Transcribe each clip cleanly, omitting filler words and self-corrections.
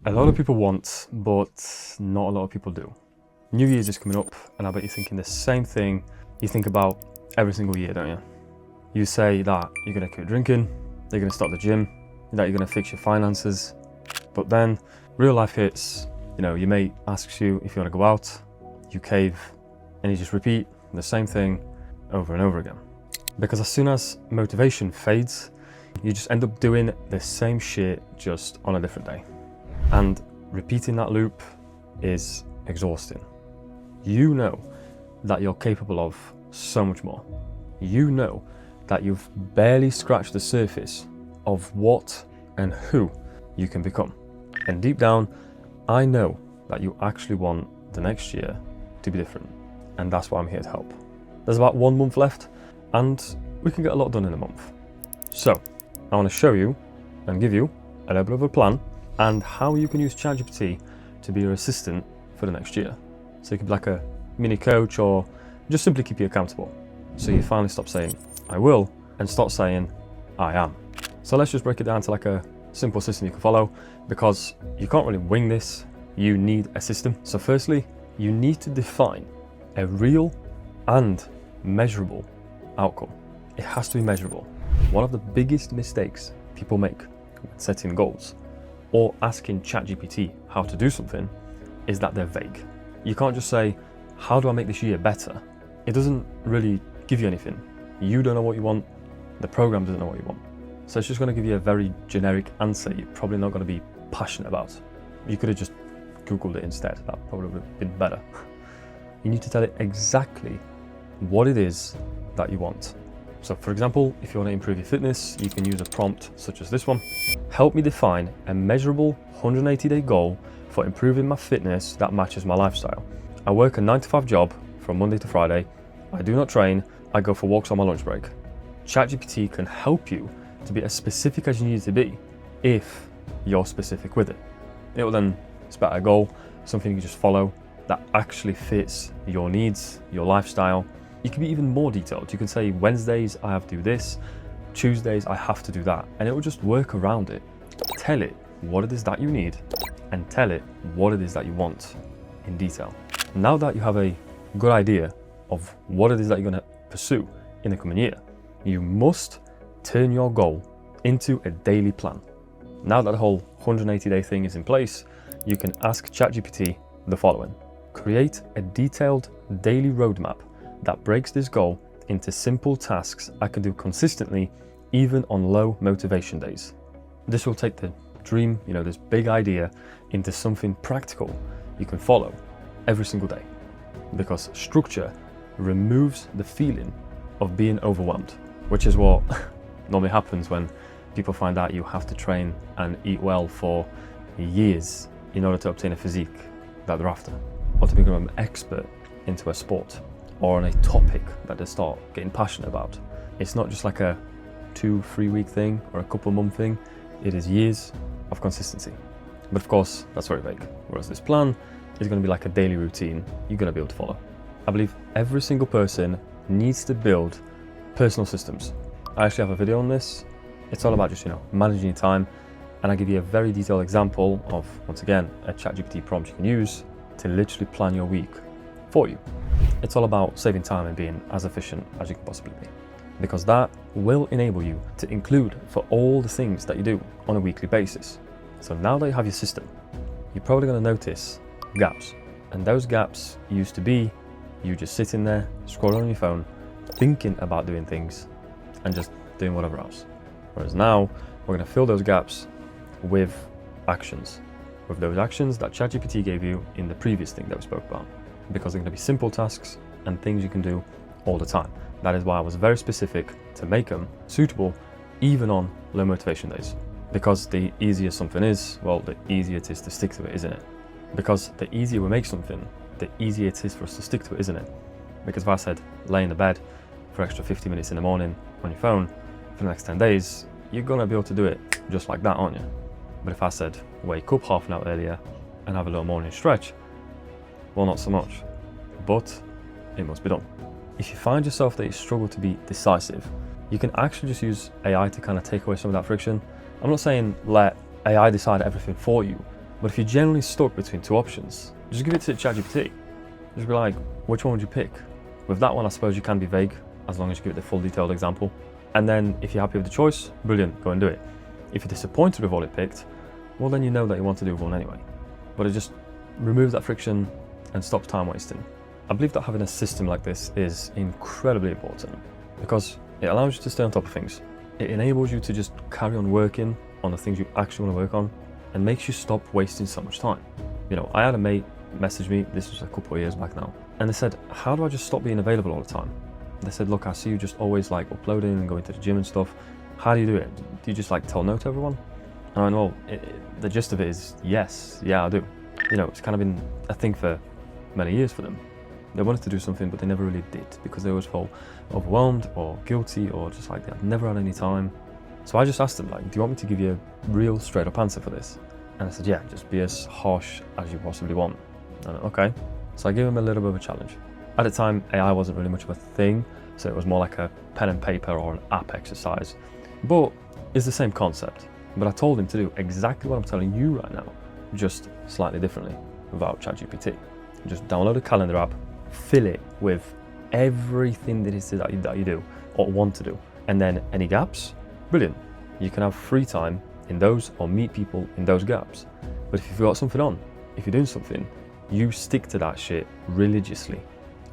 A lot of people want, but not a lot of people do. New Year's is coming up, and I bet you're thinking the same thing you think about every single year, don't you? You say that you're gonna quit drinking, you're gonna start the gym, that you're gonna fix your finances, but then real life hits, your mate asks you if you wanna go out, you cave, and you just repeat the same thing over and over again. Because as soon as motivation fades, you just end up doing the same shit just on a different day. And repeating that loop is exhausting. You know that you're capable of so much more. You know that you've barely scratched the surface of what and who you can become. And deep down, I know that you actually want the next year to be different. And that's why I'm here to help. There's about 1 month left, and we can get a lot done in a month. So, I want to show you and give you a little bit of a plan and how you can use ChatGPT to be your assistant for the next year. So you can be like a mini coach, or just simply keep you accountable. So you finally stop saying, I will, and start saying, I am. So let's just break it down to like a simple system you can follow, because you can't really wing this. You need a system. So firstly, you need to define a real and measurable outcome. It has to be measurable. One of the biggest mistakes people make when setting goals or asking ChatGPT how to do something is that they're vague. You can't just say, how do I make this year better? It doesn't really give you anything. You don't know what you want, the program doesn't know what you want. So it's just going to give you a very generic answer you're probably not going to be passionate about. You could have just Googled it instead, that probably would have been better. You need to tell it exactly what it is that you want. So for example, if you want to improve your fitness, you can use a prompt such as this one. Help me define a measurable 180-day goal for improving my fitness that matches my lifestyle. I work a 9-to-5 job from Monday to Friday. I do not train. I go for walks on my lunch break. ChatGPT can help you to be as specific as you need to be if you're specific with it. It will then spit out a goal, something you can just follow that actually fits your needs, your lifestyle. You can be even more detailed. You can say Wednesdays I have to do this, Tuesdays I have to do that, and it will just work around it. Tell it what it is that you need and tell it what it is that you want in detail. Now that you have a good idea of what it is that you're going to pursue in the coming year, you must turn your goal into a daily plan. Now that the whole 180-day thing is in place, you can ask ChatGPT the following. Create a detailed daily roadmap that breaks this goal into simple tasks I can do consistently, even on low motivation days. This will take the dream, this big idea, into something practical you can follow every single day. Because structure removes the feeling of being overwhelmed, which is what normally happens when people find out you have to train and eat well for years in order to obtain a physique that they're after, or to become an expert into a sport, or on a topic that they start getting passionate about. It's not just like a 2-3 week thing or a couple month thing. It is years of consistency. But of course, that's very vague. Whereas this plan is going to be like a daily routine you're going to be able to follow. I believe every single person needs to build personal systems. I actually have a video on this. It's all about just, managing your time. And I give you a very detailed example of, once again, a ChatGPT prompt you can use to literally plan your week for you. It's all about saving time and being as efficient as you can possibly be, because that will enable you to include for all the things that you do on a weekly basis. So now that you have your system, you're probably going to notice gaps. And those gaps used to be you just sitting there, scrolling on your phone, thinking about doing things and just doing whatever else. Whereas now we're going to fill those gaps with actions, with those actions that ChatGPT gave you in the previous thing that we spoke about, because they're going to be simple tasks and things you can do all the time. That is why I was very specific to make them suitable even on low motivation days. Because the easier something is, well, the easier it is to stick to it, isn't it? Because the easier we make something, the easier it is for us to stick to it, isn't it? Because if I said lay in the bed for extra 50 minutes in the morning on your phone for the next 10 days, you're going to be able to do it just like that, aren't you? But if I said wake up half an hour earlier and have a little morning stretch, well, not so much, but it must be done. If you find yourself that you struggle to be decisive, you can actually just use AI to kind of take away some of that friction. I'm not saying let AI decide everything for you, But if you're generally stuck between two options, just give it to ChatGPT. Just be like, which one would you pick? With that one, I suppose you can be vague, as long as you give it the full detailed example. And then if you're happy with the choice, brilliant, go and do it. If you're disappointed with what it picked, well then you know that you want to do one anyway. But it just removes that friction and stops time wasting. I believe that having a system like this is incredibly important because it allows you to stay on top of things. It enables you to just carry on working on the things you actually want to work on and makes you stop wasting so much time. You know, I had a mate message me, this was a couple of years back now, and they said, how do I just stop being available all the time? They said, look, I see you just always like uploading and going to the gym and stuff. How do you do it? Do you just like tell no to everyone? And I know the gist of it is yes, yeah, I do. You know, it's kind of been a thing for many years for them. They wanted to do something, but they never really did because they always felt overwhelmed or guilty or just like they had never had any time. So I just asked them, like, do you want me to give you a real straight up answer for this? And I said, yeah, just be as harsh as you possibly want. And okay. So I gave them a little bit of a challenge. At the time, AI wasn't really much of a thing, so it was more like a pen and paper or an app exercise. But it's the same concept. But I told him to do exactly what I'm telling you right now, just slightly differently without ChatGPT. Just download a calendar app, fill it with everything that it is that you do or want to do. And then any gaps, brilliant. You can have free time in those or meet people in those gaps. But if you've got something on, if you're doing something, you stick to that shit religiously.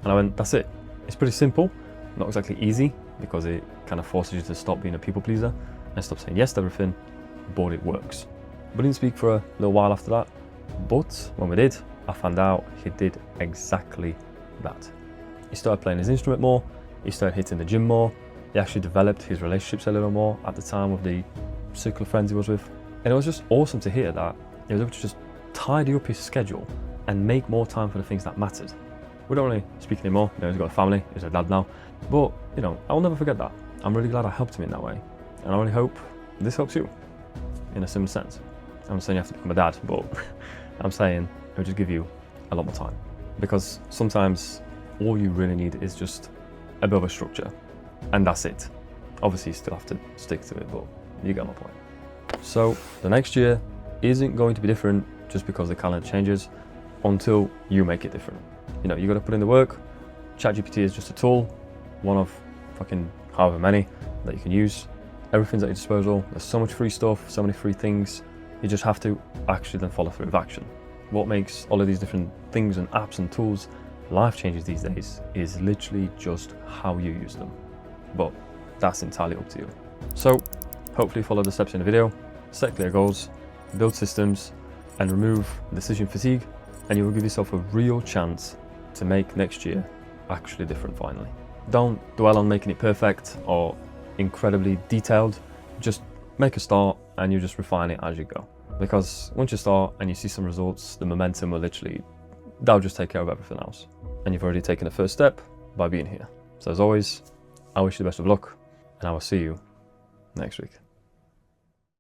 And I went, that's it. It's pretty simple, not exactly easy because it kind of forces you to stop being a people pleaser and stop saying yes to everything, but it works. We didn't speak for a little while after that, but when we did, I found out he did exactly that. He started playing his instrument more, he started hitting the gym more, he actually developed his relationships a little more at the time with the circle of friends he was with. And it was just awesome to hear that he was able to just tidy up his schedule and make more time for the things that mattered. We don't really speak anymore, you know, he's got a family, he's a dad now, but you know, I'll never forget that. I'm really glad I helped him in that way, and I really hope this helps you in a similar sense. I'm not saying you have to become a dad, but I'm saying it'll just give you a lot more time, because sometimes all you really need is just a bit of a structure, and that's it. Obviously you still have to stick to it, but you get my point. So the next year isn't going to be different just because the calendar changes until you make it different. You know, you got to put in the work. ChatGPT is just a tool, one of fucking however many that you can use. Everything's at your disposal. There's so much free stuff, so many free things. You just have to actually then follow through with action. What makes all of these different things and apps and tools life changes these days is literally just how you use them. But that's entirely up to you. So hopefully follow the steps in the video, set clear goals, build systems, and remove decision fatigue, and you will give yourself a real chance to make next year actually different finally. Don't dwell on making it perfect or incredibly detailed. Just make a start and you just refine it as you go. Because once you start and you see some results, the momentum will literally, that'll just take care of everything else. And you've already taken the first step by being here. So as always, I wish you the best of luck, and I will see you next week.